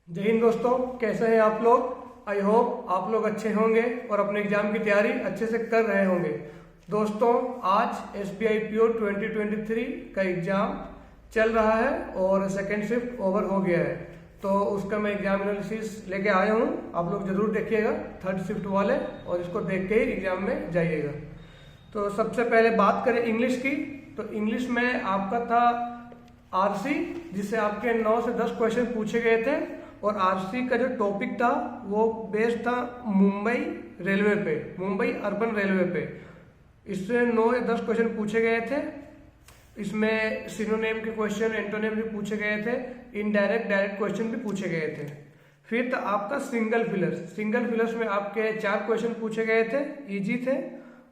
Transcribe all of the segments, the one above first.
जय हिंद दोस्तों, कैसे हैं आप लोग। आई होप आप लोग अच्छे होंगे और अपने एग्जाम की तैयारी अच्छे से कर रहे होंगे। दोस्तों, आज SBI PO 2023 का एग्जाम चल रहा है और सेकेंड शिफ्ट ओवर हो गया है, तो उसका मैं एग्जाम एनालिसिस लेके आया हूँ। आप लोग जरूर देखिएगा थर्ड शिफ्ट वाले, और इसको देख के ही एग्जाम में जाइएगा। तो सबसे पहले बात करें इंग्लिश की, तो इंग्लिश में आपका था आरसी, जिससे आपके 9 से 10 क्वेश्चन पूछे गए थे। और आरसी का जो टॉपिक था वो बेस्ड था मुंबई रेलवे पे, मुंबई अर्बन रेलवे पे। इससे 9 या 10 क्वेश्चन पूछे गए थे। इसमें सिनोनिम के क्वेश्चन, एंटोनिम भी पूछे गए थे, इनडायरेक्ट डायरेक्ट क्वेश्चन भी पूछे गए थे। फिर था आपका सिंगल फिलर्स। सिंगल फिलर्स में आपके 4 क्वेश्चन पूछे गए थे, इजी थे।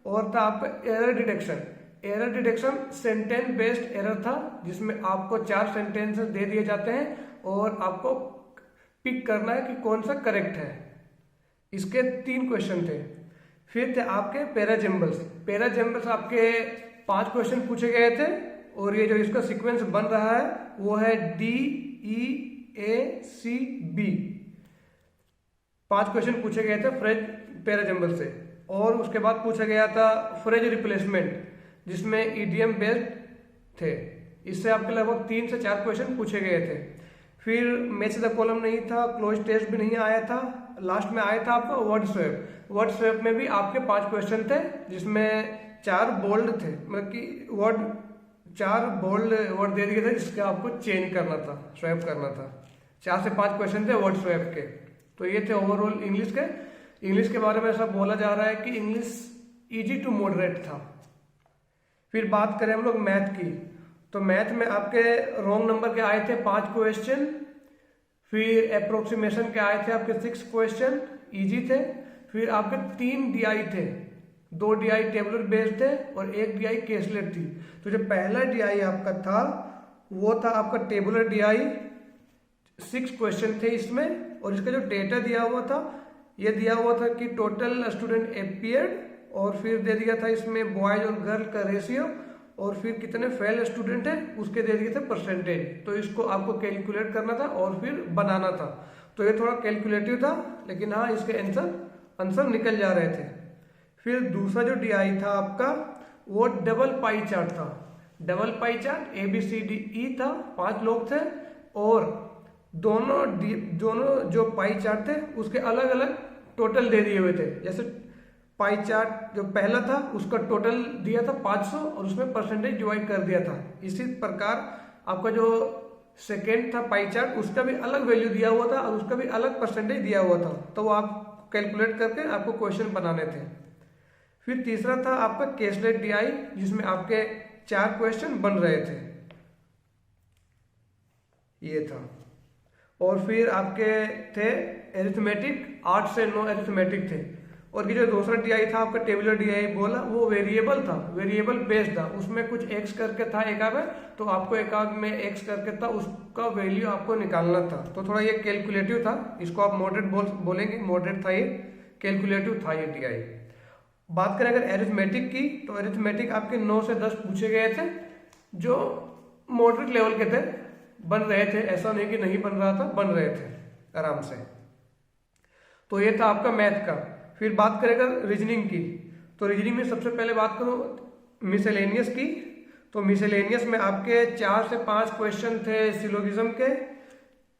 और था आपका error detection. Error detection sentence based error था, जिसमें आपको 4 सेंटेंसेस दे दिए जाते हैं और आपको पिक करना है कि कौन सा करेक्ट है। इसके 3 क्वेश्चन थे। फिर थे आपके पैराजेम्बल्स। पैराजेम्बल्स आपके 5 क्वेश्चन पूछे गए थे, और ये जो इसका सीक्वेंस बन रहा है वो है DEACB। 5 क्वेश्चन पूछे गए थे फ्रेज पैराजेम्बल से। और उसके बाद पूछा गया था फ्रेज रिप्लेसमेंट, जिसमें ईडीएम बेस्ड थे। इससे आपके लगभग 3 से 4 क्वेश्चन पूछे गए थे। फिर मैच द कॉलम नहीं था, क्लोज टेस्ट भी नहीं आया था। लास्ट में आया था आपका वर्ड स्वैप। वर्ड स्वैप में भी आपके 5 क्वेश्चन थे, जिसमें 4 बोल्ड थे, मतलब कि वर्ड 4 बोल्ड वर्ड दे दिए थे, जिसका आपको चेंज करना था, स्वैप करना था। 4 से 5 क्वेश्चन थे वर्ड स्वैप के। तो ये थे ओवरऑल इंग्लिश के। इंग्लिश के बारे में सब बोला जा रहा है कि इंग्लिश इजी टू मॉडरेट था। फिर बात करें हम लोग मैथ की, तो मैथ में आपके रॉन्ग नंबर के आए थे 5 क्वेश्चन। फिर अप्रोक्सीमेशन के आए थे आपके 6 क्वेश्चन, इजी थे। फिर आपके 3 DI थे, 2 DI टेबुलर बेस्ड थे और 1 DI केसलेट थी। तो जो पहला DI आपका था वो था आपका टेबुलर DI, 6 क्वेश्चन थे इसमें। और इसका जो डेटा दिया हुआ था, ये दिया हुआ था कि टोटल स्टूडेंट अपीयर्ड, और फिर दे दिया था इसमें बॉयज और गर्ल का रेशियो, और फिर कितने फेल स्टूडेंट हैं उसके दे दिए थे परसेंटेज। तो इसको आपको कैलकुलेट करना था और फिर बनाना था। तो ये थोड़ा कैलकुलेटिव था, लेकिन हाँ इसके आंसर निकल जा रहे थे। फिर दूसरा जो DI था आपका वो डबल पाई चार्ट था। डबल पाई चार्ट ABCDE था, 5 लोग थे, और दोनों जो पाई चार्ट थे उसके अलग अलग टोटल दे दिए हुए थे। जैसे पाई चार्ट जो पहला था उसका टोटल दिया था 500 और उसमें परसेंटेज डिवाइड कर दिया था। इसी प्रकार आपका जो सेकेंड था पाई चार्ट, उसका भी अलग वैल्यू दिया हुआ था और उसका भी अलग परसेंटेज दिया हुआ था। तो वो आप कैलकुलेट करके आपको क्वेश्चन बनाने थे। फिर तीसरा था आपका केसलेट DI, जिसमें आपके 4 क्वेश्चन बन रहे थे, ये था। और फिर आपके थे एरिथमेटिक, 8 से 9 एरिथमेटिक थे। और ये जो दूसरा DI था आपका टेबुलर DI बोला, वो वेरिएबल था, वेरिएबल बेस्ड था। उसमें कुछ x करके था एकाग में, तो आपको एकाग में x करके था, उसका वैल्यू आपको निकालना था। तो थोड़ा ये कैलकुलेटिव था, इसको आप मॉडरेट बोलेंगे, मॉडरेट था ये, कैलकुलेटिव था ये DI। बात करें अगर एरिथमेटिक की, तो एरिथमेटिक आपके 9 से 10 पूछे गए थे, जो मॉडरेट लेवल के थे, बन रहे थे। ऐसा नहीं कि नहीं बन रहा था, बन रहे थे आराम से। तो ये था आपका मैथ का। फिर बात करें अगर रीजनिंग की, तो रीजनिंग में सबसे पहले बात करूं मिसलेनियस की। तो मिसलेनियस में आपके 4 से 5 क्वेश्चन थे सिलोगिज्म के,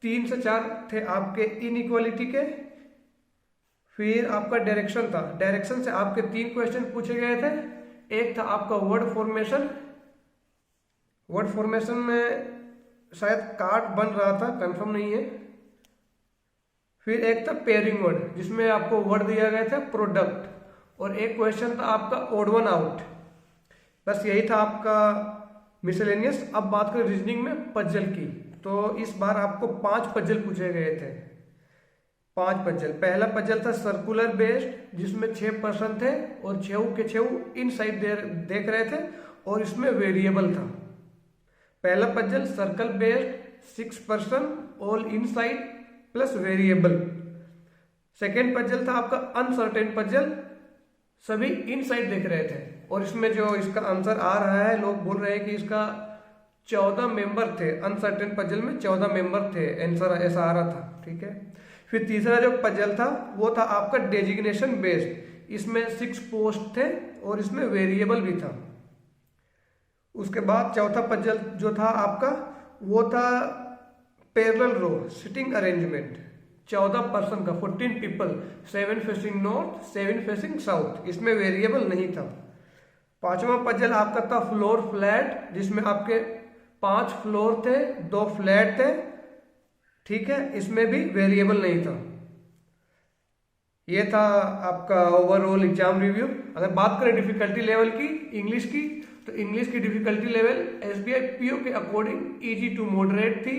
3 से 4 थे आपके इनइक्वालिटी के। फिर आपका डायरेक्शन था, डायरेक्शन से आपके 3 क्वेश्चन पूछे गए थे। एक था आपका वर्ड फॉर्मेशन। वर्ड फॉर्मेशन में शायद कार्ड बन रहा था, कंफर्म नहीं है। फिर एक था पेयरिंग वर्ड, जिसमें आपको वर्ड दिया गया था प्रोडक्ट, और एक क्वेश्चन था आपका ओड वन आउट। बस यही था आपका मिसलेनियस। अब बात करें रीजनिंग में पजल की, तो इस बार आपको 5 पजल पूछे गए थे। 5 पजल। पहला पजल था सर्कुलर बेस्ड, जिसमें 6 पर्सन थे और 6 के 6 इन साइड देख रहे थे, और इसमें वेरिएबल था। पहला puzzle circle based, 6 person all in side plus variable. Second puzzle था आपका अनसर्टेन पजल, सभी इन साइड देख रहे थे, और इसमें जो इसका आंसर आ रहा है, लोग बोल रहे हैं कि इसका 14 मेंबर थे, अनसर्टेन पजल में 14 मेंबर थे, आंसर ऐसा आ रहा था, ठीक है। फिर तीसरा जो पजल था वो था आपका डेजिग्नेशन बेस्ड, इसमें 6 पोस्ट थे और इसमें वेरिएबल भी था। उसके बाद चौथा पजल जो था आपका वो था पैरेलल रो सिटिंग अरेंजमेंट, 14 पर्सन का, 14 people, 7 facing north 7 facing south, इसमें वेरिएबल नहीं था। पांचवा पजल आपका था फ्लोर फ्लैट, जिसमें आपके 5 फ्लोर थे, 2 फ्लैट थे, ठीक है, इसमें भी वेरिएबल नहीं था। ये था आपका ओवरऑल एग्जाम रिव्यू। अगर बात करें डिफिकल्टी लेवल की इंग्लिश की, तो इंग्लिश की डिफिकल्टी लेवल एसबीआई पीओ के अकॉर्डिंग इजी टू मॉडरेट थी।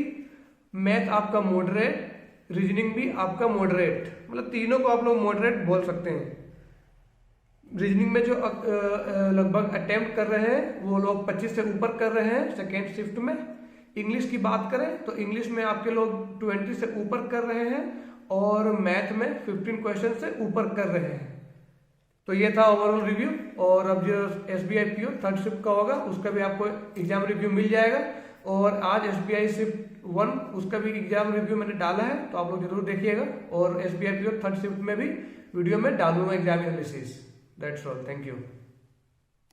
मैथ आपका मॉडरेट, रीजनिंग भी आपका मॉडरेट, मतलब तीनों को आप लोग मॉडरेट बोल सकते हैं। रीजनिंग में जो लगभग अटेम्प्ट कर रहे हैं वो लोग 25 से ऊपर कर रहे हैं सेकेंड शिफ्ट में। इंग्लिश की बात करें तो इंग्लिश में आपके लोग 20 से ऊपर कर रहे हैं और मैथ में 15 क्वेश्चन से ऊपर कर रहे हैं। तो ये था ओवरऑल रिव्यू। और अब जो एसबीआई पीओ थर्ड शिफ्ट का होगा उसका भी आपको एग्जाम रिव्यू मिल जाएगा। और आज एसबीआई शिफ्ट 1 उसका भी एग्जाम रिव्यू मैंने डाला है, तो आप लोग जरूर देखिएगा। और एसबीआई पीओ थर्ड शिफ्ट में भी वीडियो में डालूंगा exam analysis. That's all, thank you.